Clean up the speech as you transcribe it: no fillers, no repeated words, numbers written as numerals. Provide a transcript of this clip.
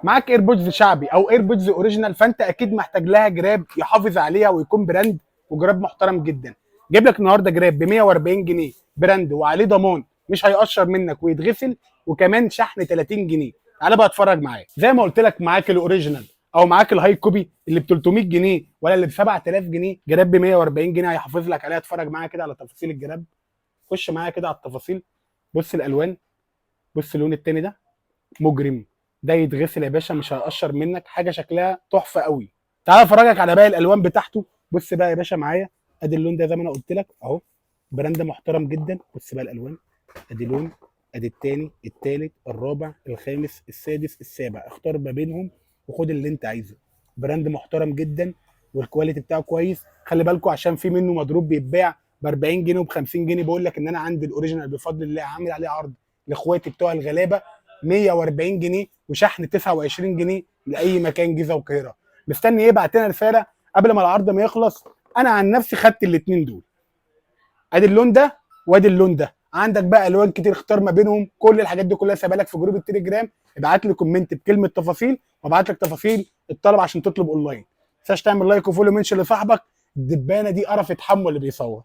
معاك ايربودز شعبي او ايربودز اوريجينال، فانت اكيد محتاج لها جراب يحافظ عليها ويكون براند، وجراب محترم جدا. جايب لك النهارده جراب ب 140 جنيه، براند وعليه ضمان، مش هيقشر منك ويتغسل، وكمان شحن 30 جنيه. تعالى بقى اتفرج معايا. زي ما قلت لك، معاك الاوريجينال او معاك الهاي كوبي اللي ب 300 جنيه ولا اللي ب 7000 جنيه، جراب ب 140 جنيه هيحافظ لك عليها. اتفرج معايا كده على تفاصيل الجراب، خش معايا كده على التفاصيل. بص الالوان، بص اللون التاني ده مجرم، ده يتغسل يا باشا مش هيقشر منك، حاجه شكلها تحفه قوي. تعال افرجك على باقي الالوان بتاعته. بص بقى يا باشا معايا، ادي اللون ده زي ما انا قلت لك اهو، براند محترم جدا. بص بقى الالوان، ادي لون، ادي التاني، التالت، الرابع، الخامس، السادس، السابع، اختار ما بينهم وخد اللي انت عايزه. براند محترم جدا، والكواليتي بتاعه كويس. خلي بالكوا عشان في منه مضروب بيتباع ب 40 جنيه وب 50 جنيه. بقول لك ان انا عندي الاوريجينال بفضل الله عامل عليه عرض لاخواتي بتوع الغلابه، 140 جنيه وشحن 29 جنيه لاي مكان جيزه وقاهره. مستني ايه؟ بعت لنا رساله قبل ما العرض ما يخلص. انا عن نفسي خدت الاثنين دول، ادي اللون ده وادي اللون ده. عندك بقى الوان كتير اختار ما بينهم. كل الحاجات دي كلها سايبها لك في جروب التليجرام. ابعت لي كومنت بكلمه تفاصيل وابعت لك تفاصيل الطلب عشان تطلب اونلاين. ما تنساش تعمل لايك وفولو منشن لصاحبك. الدبانه دي قرفت حمو اللي بيصور.